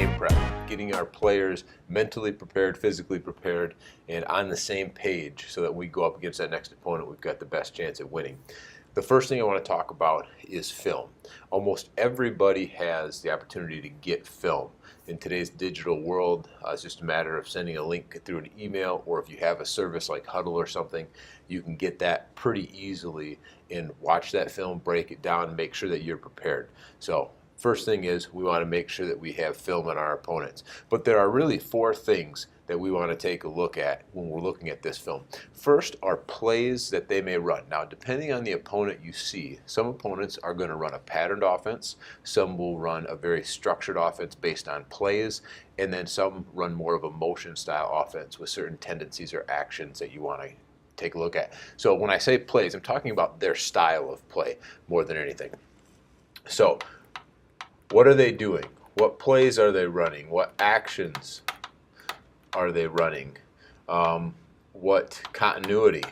game prep, getting our players mentally prepared, physically prepared, and on the same page so that we go up against that next opponent, we've got the best chance at winning. The first thing I want to talk about is film. Almost everybody has the opportunity to get film. In today's digital world, it's just a matter of sending a link through an email, or if you have a service like Huddle or something, you can get that pretty easily and watch that film, break it down, and make sure that you're prepared. So first thing is we want to make sure that we have film on our opponents. But there are really four things that we want to take a look at when we're looking at this film. First are plays that they may run. Now, depending on the opponent you see, some opponents are going to run a patterned offense, some will run a very structured offense based on plays, and then some run more of a motion style offense with certain tendencies or actions that you want to take a look at. So when I say plays, I'm talking about their style of play more than anything. So what are they doing? What plays are they running? What actions are they running? What continuity?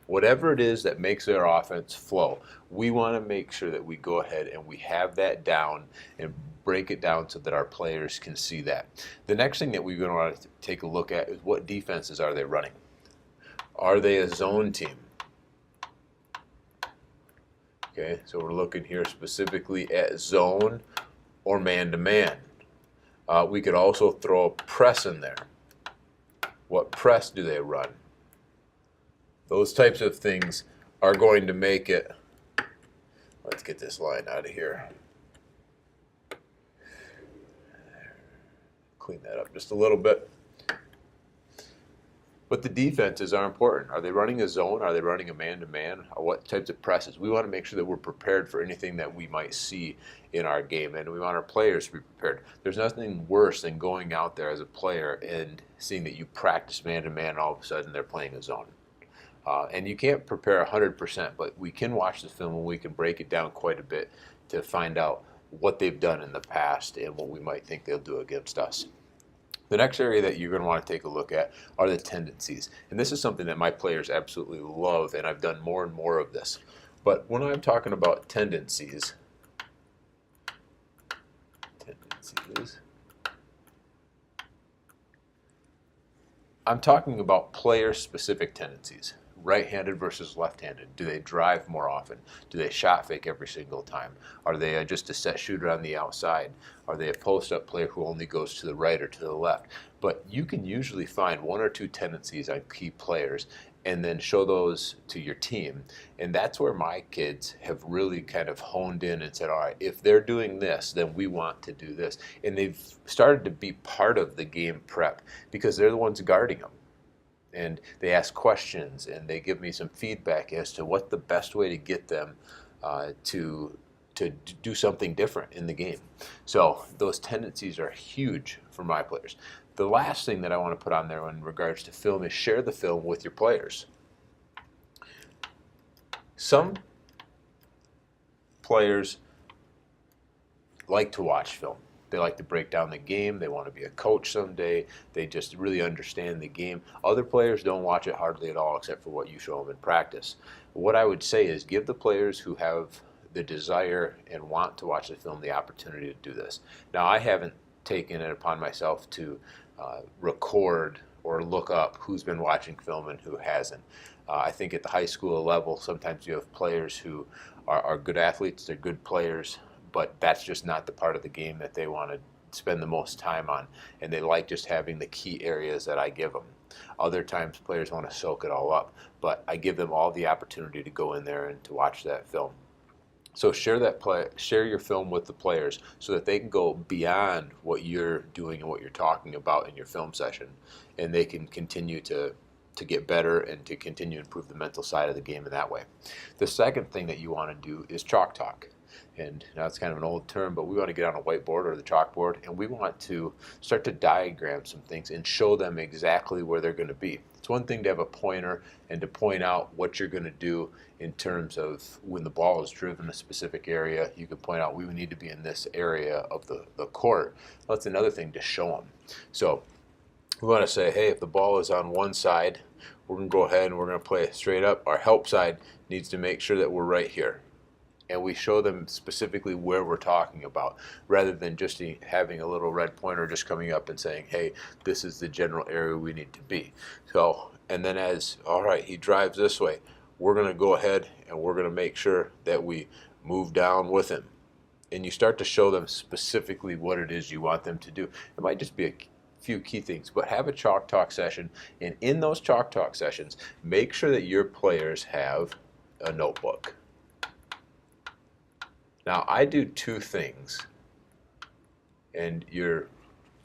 Whatever it is that makes their offense flow, we want to make sure that we go ahead and we have that down and break it down so that our players can see that. The next thing that we're going to want to take a look at is what defenses are they running? Are they a zone team? Okay, so we're looking here specifically at zone or man-to-man. We could also throw a press in there. What press do they run? Those types of things are going to make it. Let's get this line out of here. Clean that up just a little bit. But the defenses are important. Are they running a zone? Are they running a man-to-man? What types of presses? We want to make sure that we're prepared for anything that we might see in our game, and we want our players to be prepared. There's nothing worse than going out there as a player and seeing that you practice man-to-man and all of a sudden they're playing a zone. And you can't prepare 100%, but we can watch the film and we can break it down quite a bit to find out what they've done in the past and what we might think they'll do against us. The next area that you're going to want to take a look at are the tendencies. And this is something that my players absolutely love, and I've done more and more of this. But when I'm talking about tendencies, I'm talking about player-specific tendencies. Right-handed versus left-handed. Do they drive more often? Do they shot fake every single time? Are they just a set shooter on the outside? Are they a post-up player who only goes to the right or to the left? But you can usually find one or two tendencies on key players and then show those to your team. And that's where my kids have really kind of honed in and said, all right, if they're doing this, then we want to do this. And they've started to be part of the game prep because they're the ones guarding them. And they ask questions and they give me some feedback as to what the best way to get them to do something different in the game. So those tendencies are huge for my players. The last thing that I want to put on there in regards to film is share the film with your players. Some players like to watch film. They like to break down the game. They want to be a coach someday. They just really understand the game. Other players don't watch it hardly at all except for what you show them in practice. What I would say is give the players who have the desire and want to watch the film the opportunity to do this. Now, I haven't taken it upon myself to record or look up who's been watching film and who hasn't. I think at the high school level, sometimes you have players who are good athletes, they're good players, but that's just not the part of the game that they want to spend the most time on, and they like just having the key areas that I give them. Other times players want to soak it all up, but I give them all the opportunity to go in there and to watch that film. So share your film with the players so that they can go beyond what you're doing and what you're talking about in your film session, and they can continue to get better and to continue to improve the mental side of the game in that way. The second thing that you want to do is chalk talk. And now it's kind of an old term, but we want to get on a whiteboard or the chalkboard, and we want to start to diagram some things and show them exactly where they're going to be. It's one thing to have a pointer and to point out what you're going to do in terms of when the ball is driven a specific area. You can point out we need to be in this area of the court. That's another thing to show them. So we want to say, hey, if the ball is on one side, we're going to go ahead and we're going to play it straight up. Our help side needs to make sure that we're right here. and we show them specifically where we're talking about, rather than just having a little red pointer just coming up and saying, hey, this is the general area we need to be. So, and then all right, he drives this way, we're going to go ahead and we're going to make sure that we move down with him. And you start to show them specifically what it is you want them to do. It might just be a few key things, but have a chalk talk session, and in those chalk talk sessions, make sure that your players have a notebook. Now, I do two things, and you're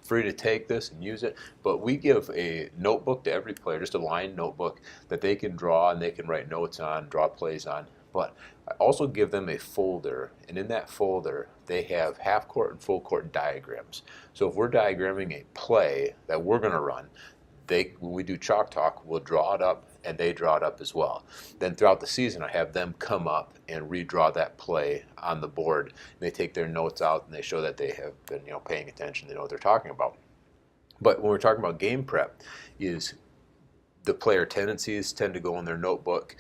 free to take this and use it, but we give a notebook to every player, just a lined notebook that they can draw and they can write notes on, draw plays on. But I also give them a folder, and in that folder they have half court and full court diagrams. So if we're diagramming a play that we're going to run, when we do chalk talk, we'll draw it up and they draw it up as well. Then throughout the season, I have them come up and redraw that play on the board. And they take their notes out and they show that they have been, paying attention. They know what they're talking about. But when we're talking about game prep, is the player tendencies tend to go in their notebook.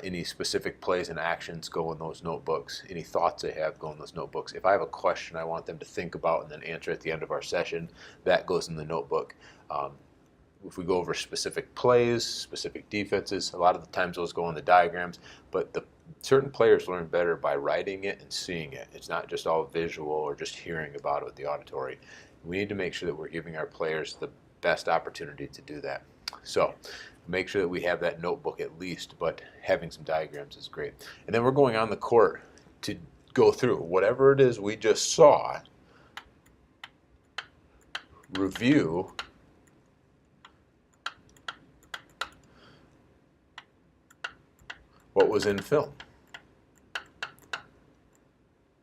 Any specific plays and actions go in those notebooks. Any thoughts they have go in those notebooks. If I have a question I want them to think about and then answer at the end of our session, that goes in the notebook. If we go over specific plays, specific defenses, a lot of the times those go in the diagrams, but certain players learn better by writing it and seeing it. It's not just all visual or just hearing about it with the auditory. We need to make sure that we're giving our players the best opportunity to do that. So make sure that we have that notebook at least, but having some diagrams is great. And then we're going on the court to go through whatever it is we just saw, review what was in film.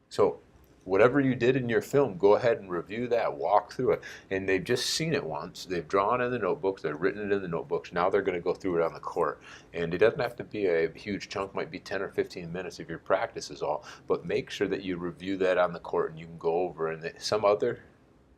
So whatever you did in your film, go ahead and review that, walk through it. And they've just seen it once. They've drawn in the notebooks. They've written it in the notebooks. Now they're going to go through it on the court. And it doesn't have to be a huge chunk. Might be 10 or 15 minutes of your practice is all. But make sure that you review that on the court and you can go over. And some other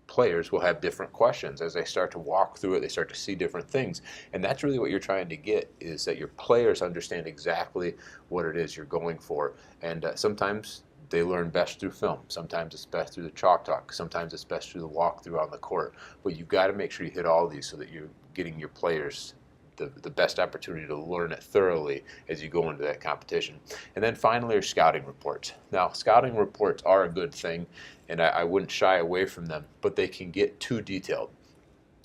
players will have different questions. As they start to walk through it, they start to see different things. And that's really what you're trying to get, is that your players understand exactly what it is you're going for. And sometimes they learn best through film. Sometimes it's best through the chalk talk. Sometimes it's best through the walkthrough on the court. But you've got to make sure you hit all of these so that you're getting your players the best opportunity to learn it thoroughly as you go into that competition. And then finally, your scouting reports. Now, scouting reports are a good thing, and I wouldn't shy away from them, but they can get too detailed.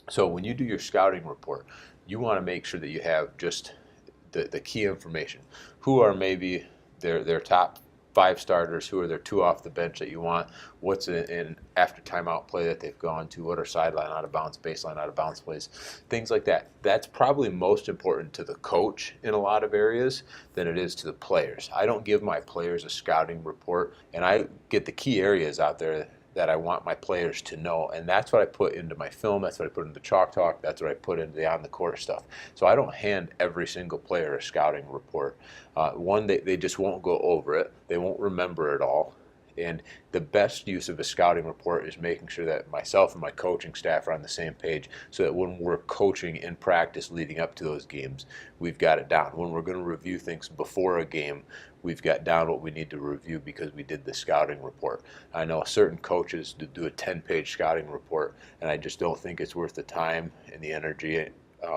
So when you do your scouting report, you want to make sure that you have just the key information. Who are maybe their top 5 starters, who are their 2 off the bench that you want, what's in after timeout play that they've gone to, what are sideline out of bounds, baseline out of bounds plays, things like that. That's probably most important to the coach in a lot of areas than it is to the players. I don't give my players a scouting report, and I get the key areas out there that I want my players to know, and that's what I put into my film, that's what I put into chalk talk, that's what I put into the on-the-court stuff. So I don't hand every single player a scouting report. One, they just won't go over it, they won't remember it all, and the best use of a scouting report is making sure that myself and my coaching staff are on the same page, so that when we're coaching in practice leading up to those games, we've got it down. When we're going to review things before a game, we've got down what we need to review because we did the scouting report. I know certain coaches do a 10-page scouting report, and I just don't think it's worth the time and the energy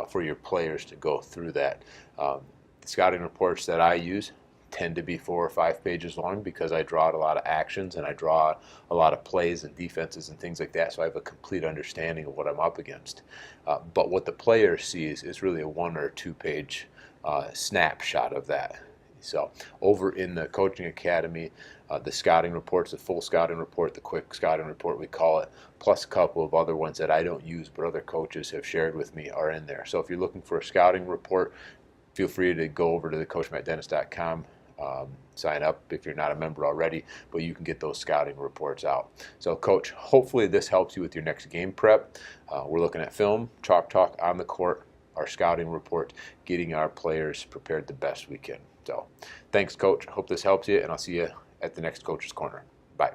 for your players to go through that. The scouting reports that I use tend to be 4 or 5 pages long because I draw out a lot of actions and I draw a lot of plays and defenses and things like that, so I have a complete understanding of what I'm up against. But what the player sees is really a 1 or 2 page snapshot of that. So over in the Coaching Academy, the scouting reports, the full scouting report, the quick scouting report we call it, plus a couple of other ones that I don't use but other coaches have shared with me are in there. So if you're looking for a scouting report, feel free to go over to the CoachMattDennis.com, sign up if you're not a member already, but you can get those scouting reports out. So Coach, hopefully this helps you with your next game prep. We're looking at film, chalk talk, on the court, our scouting report, getting our players prepared the best we can. So thanks, Coach. Hope this helps you, and I'll see you at the next Coach's Corner. Bye.